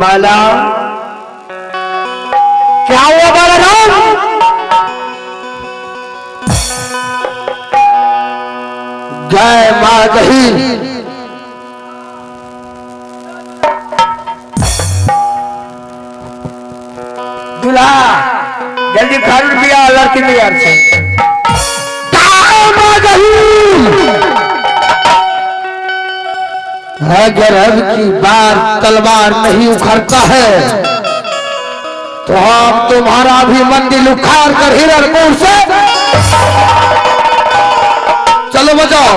बाला क्या हुआ बालाराम? जय मां गही दूल्हा जल्दी खारुड़ पिया लड़की तैयार से। अगर अब की बार तलवार नहीं उखड़ता है तो हम तुम्हारा भी मंदिर उखाड़ कर हिरणपुर से चलो बजाओ।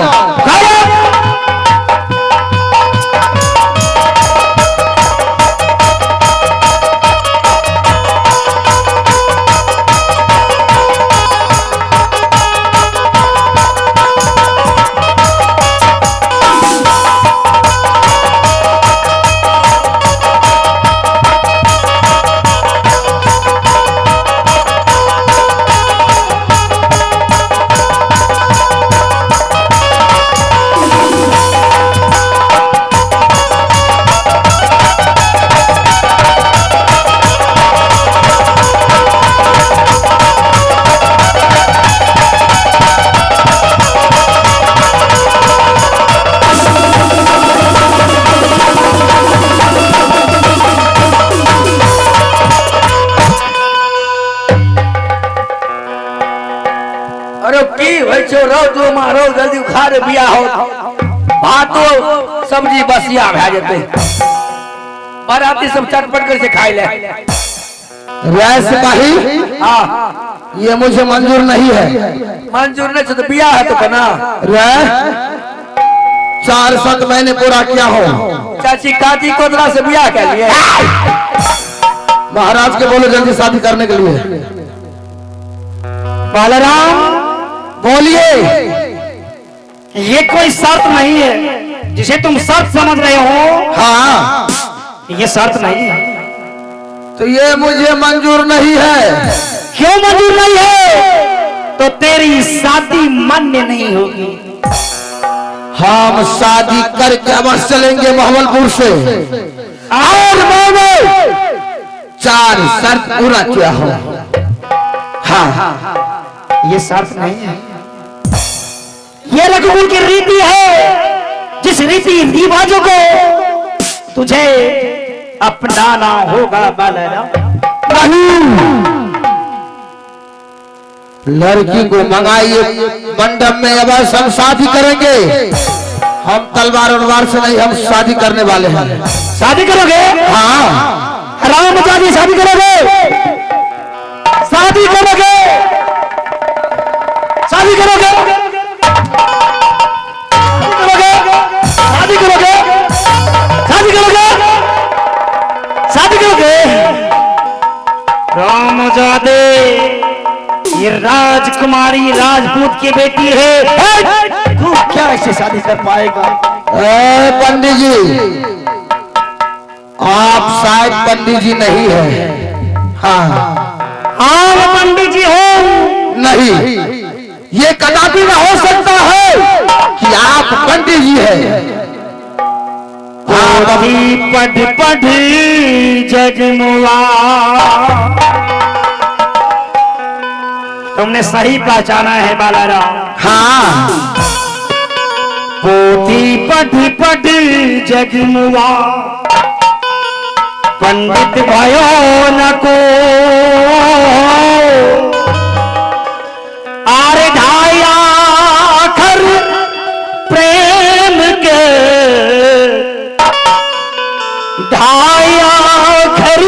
जल्दी खार बिया हो भातो सब्जी बसिया भे जेते बराती सब चटपट कर से खाई ले। सिपाही हाँ ये मुझे मंजूर नहीं है। मंजूर नहीं तो बिया है तो बना 4 साल मैंने पूरा किया हो। चाची काटी कोतरा से बिया के लिए महाराज के बोलो जल्दी शादी करने के लिए। बालाराम बोलिए। ये कोई शर्त नहीं है जिसे तुम शर्त समझ रहे हो। हाँ ये शर्त नहीं है तो ये मुझे मंजूर नहीं है। क्यों मंजूर नहीं है? तो तेरी शादी मान्य नहीं होगी। हम शादी करके अवश्य चलेंगे मोहम्मदपुर से और मैंने 4 शर्त पूरा किया हो। हाँ ये शर्त नहीं है, ये रघुकुल की रीति है। जिस रीति रिवाजों को तुझे अपनाना होगा बालाराम। लड़की को मंगाइए मंडप में अवश्य हम शादी करेंगे। हम तलवार उलवार से नहीं, हम शादी करने वाले हैं। शादी करोगे? हाँ राम शादी शादी करोगे? शादी करोगे? शादी करोगे? शादी करोगे? शादी करोगे? शादी करोगे? रामजादे ये राजकुमारी राजपूत की बेटी है। तू क्या ऐसे शादी कर पाएगा? पंडित जी आप शायद पंडित जी नहीं है। हाँ पंडित जी हो। नहीं ये कदापि न हो सकता है कि आप पंडित जी हैं। पढ़ पढ़ जगमुआ तुमने सही पहचाना है बालाराम। हाँ पोथी पढ़ पढ़ जगमुआ पंडित भयो न को आरे ढाया खर प्रेम के ढाया घर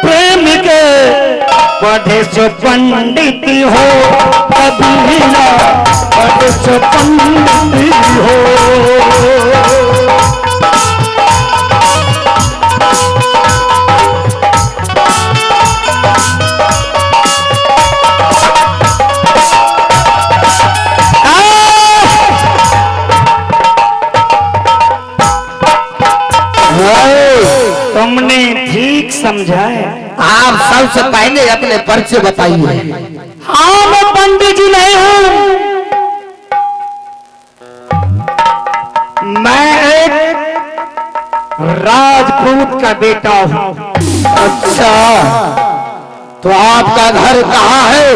प्रेम के पढ़े सो पंडित हो कभी ना पढ़े सो पंडित हो। तुमने ठीक समझा है। आप सबसे पहले अपने परिचय बताइए। हाँ मैं पंडित जी नहीं हूँ, मैं एक राजपूत का बेटा हूं। अच्छा, तो आपका घर कहाँ है?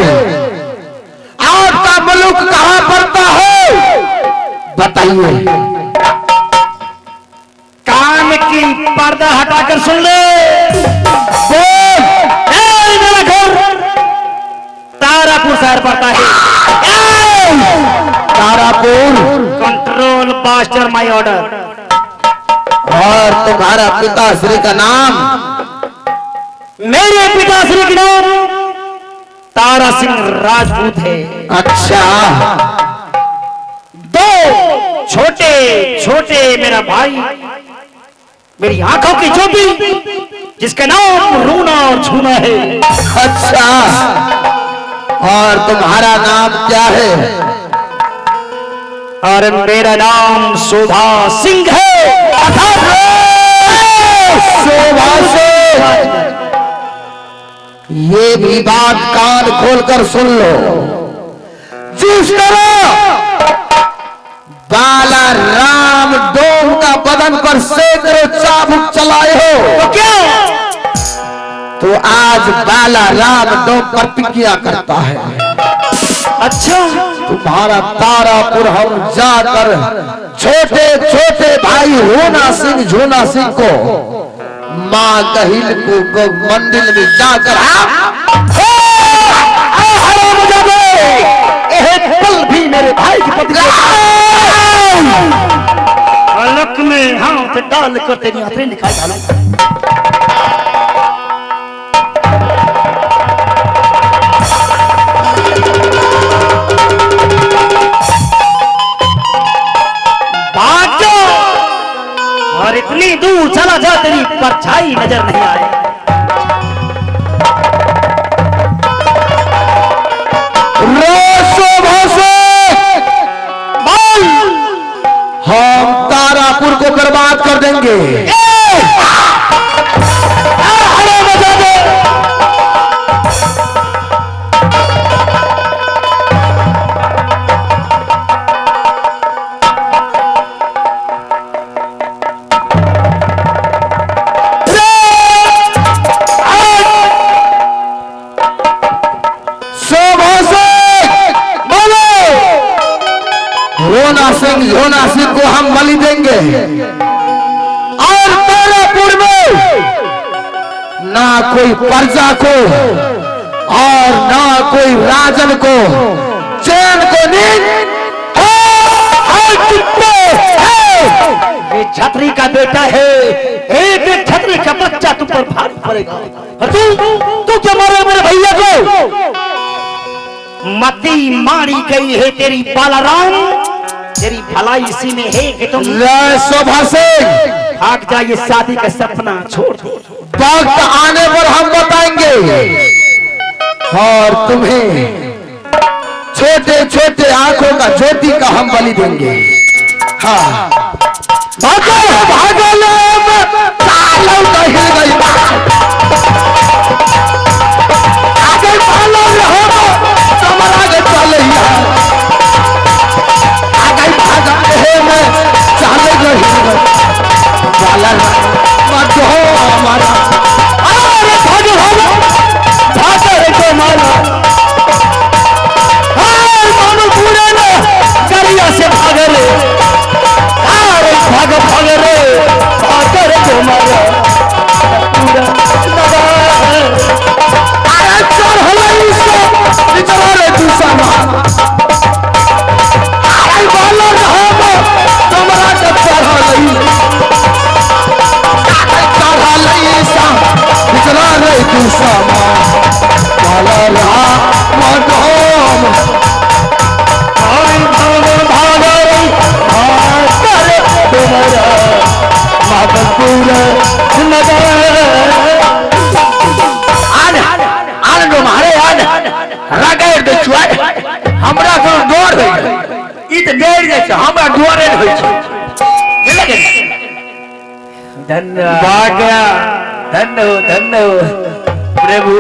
आपका मुल्क कहाँ पड़ता है? बताइए। कान की पर्दा हटाकर सुन ले। बोल। मेरा घर तारापुर शहर पड़ता है। Tarapur. Control master my order. और तुम्हारा पिताश्री का नाम? मेरे पिताश्री का नाम तारा सिंह राजपूत है। अच्छा। दो छोटे छोटे मेरा भाई, मेरी आंखों की ज्योति, जिसका नाम रूना और छूना है। अच्छा, और तुम्हारा नाम क्या है? और मेरा नाम शोभा सिंह है। शोभा सिंह। ये भी बात कान खोलकर सुन लो। जिस तरह बाला राम डोम का बदन पर सैकड़ों चाबुक चलाए हो, तो क्या? तो आज बाला राम डोम प्रतिज्ञा करता है। अच्छा, तुम्हारा तारापुर हम जाकर छोटे छोटे भाई होना सिंह झोना सिंह को माँ गहिल को मंदिर में जाकर पल भी मेरे भाई की पति अलग में हाथ डाल कर तेरी हाथें निकाल डाला। और इतनी दूर चला जा तेरी परछाई नजर नहीं आए। हम तारापुर को बर्बाद कर देंगे। झोना सिंह को हम बलि देंगे और तारापुर में ना कोई प्रजा को और ना कोई राजन को चैन को नींद। ये छतरी का बेटा है, एक छतरी का बच्चा तुम पर भारी पड़ेगा। और तू क्या मारे मेरे भैया को? मती मारी गई है तेरी बालाराम, तेरी भलाई इसी में है कि तुम शोभा सिंह भाग जा, ये शादी का सपना छोड़ दो। वक्त आने पर हम बताएंगे और तुम्हें छोटे छोटे आंखों का ज्योति का हम बलि देंगे। हाँ, भागो भागो लोग, चालो नहीं गई आगे चालो रहो, तुम आगे चले आगे भागा में चाले नहीं वाला मत हो हमारा। अरे भागो भागो भागो रे तो मारा, मानो पूरे ना करिया से भागे रे। अरे भागो भागो रे भागो रे तो मारा पूरा अरे चल हलाई से निचला रे तू सामान। अरे बालो रहो तुम्हारा जब चढ़ सा निचला रे तू सामान वाला रहा मधोम। भागो भागो रे तुम्हारा माधवपुर नगर आन तुम्हारे आन रगड़ दे छुआ हमरा को डोर है इ त डेर जाय छै, हमरा डोरे होय छै। धन्यवाद धन्यवाद प्रभु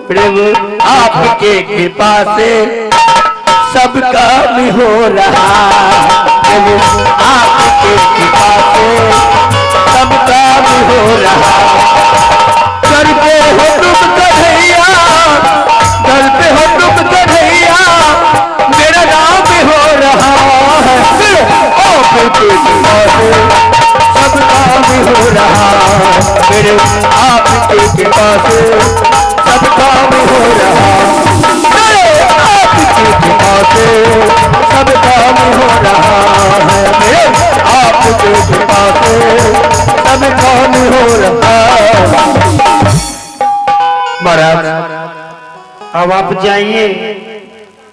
प्रभु आपके कृपा से सब काम हो रहा। प्रभु आपके कृपा से सब भी हो रहा। करते हो तुम कन्हैया, करते हो तुम कन्हैया, मेरा नाम भी हो रहा है। आपके कृपा से सब काम हो रहा, मेरे आपकी कृपा से सब काम हो रहा, आपकी कृपा से सब काम हो रहा है, मेरे आपकी कृपा से सब काम हो रहा। महाराज अब आप जाइए,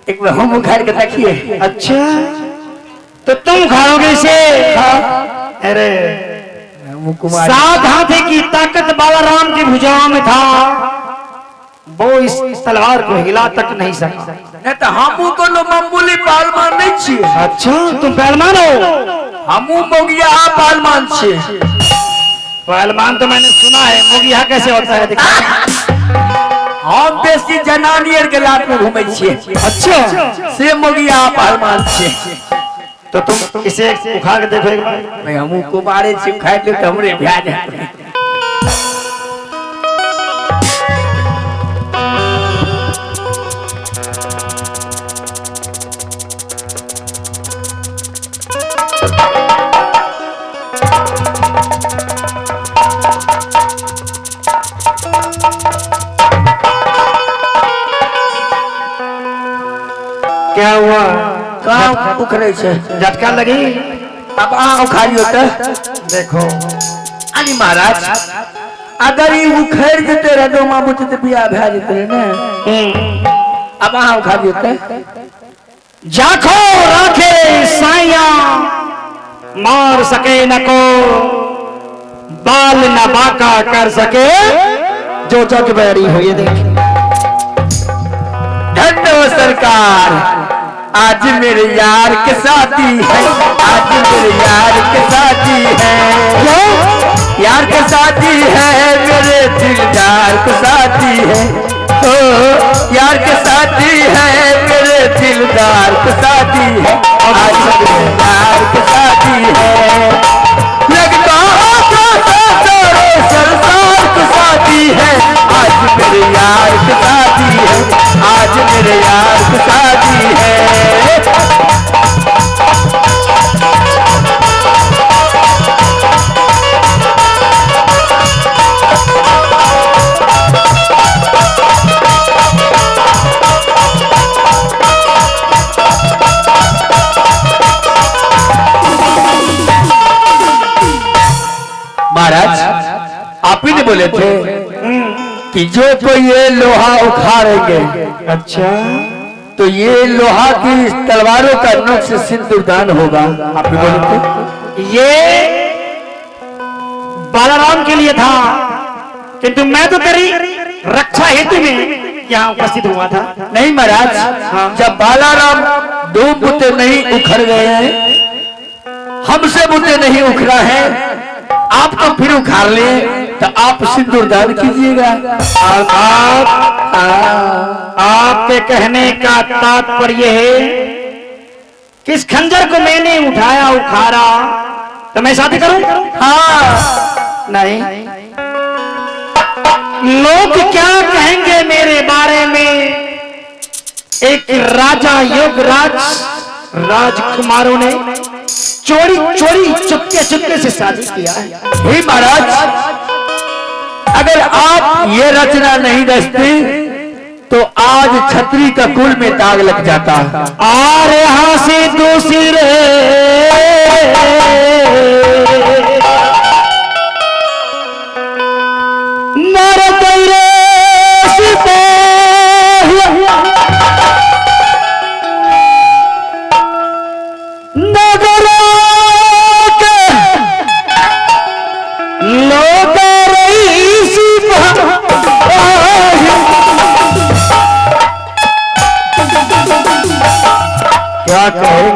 एक बार हम उखाड़ के देखिए। अच्छा तो तुम खाओगे इसे? अरे कुमार 7 हाथी की ताकत बालाराम की भुजाओं में था, वो इस तलवार को हिला तक नहीं सका। नहीं तो हमू को मामूली पालमान नहीं छिए। अच्छा तुम पहलवान हो? हमू मोगिया पालमान छिए। पहलवान तो मैंने सुना है, मोगिया कैसे होता है दिखा। हम बेसी जनानियर के लात में घूमे छिए। अच्छा से मोगिया पालमान छिए। तो तुम इसे उखा के देखो एक बार। मैं हमू कुमारे छिए, खाए ले तो हमरे ब्याज है। क्या हुआ? कहाँ उखड़े छे? झटका लगी? अब आ उखाड़ियो तो देखो अरे महाराज, अगर ये उखड़ देते रहे तो माँ बुझते बिया भा जेते रहे ना। अब आ उखाड़ियो तो जाखो राखे साइया, मार सके न को बाल न बाका कर सके जो जग बैरी हो। ये देख धन्य सरकार, आज मेरे यार के शादी है, आज मेरे यार के शादी है, यार के शादी है, मेरे दिलदार के शादी है, ओ यार के शादी है, मेरे दिलदार के शादी है, आज मेरे यार के शादी है, लगता संसार की शादी है, आज मेरे यार की शादी है, आज मेरे यार की शादी है। महाराज आप ही ने बोले थे कि जो कोई ये लोहा उखाड़ेंगे, अच्छा तो ये लोहा की तलवारों का नोक से सिंदूरदान होगा। आप ही बोले थे ये बालाराम के लिए था, किंतु मैं तो तेरी रक्षा हेतु में यहाँ उपस्थित हुआ था। नहीं महाराज, जब बालाराम 2 बुते नहीं उखड़ गए हैं, हमसे बुते नहीं उखड़ा है, आप तो फिर उखाड़ ले तो आप सिंदूरदान कीजिएगा। आपके कहने का तात्पर्य है कि इस खंजर को मैंने उठाया उखाड़ा तो मैं शादी करूं? हाँ नहीं, लोग क्या कहेंगे मेरे बारे में? एक राजा योगराज राजकुमारों ने चोरी चोरी चुपके चुपके से शादी किया है। हे महाराज, अगर आप ये रचना नहीं रचते तो आज छतरी का कुल में दाग लग जाता। और यहाँ से दूसरे मर गए नगर के लोग क्या कहे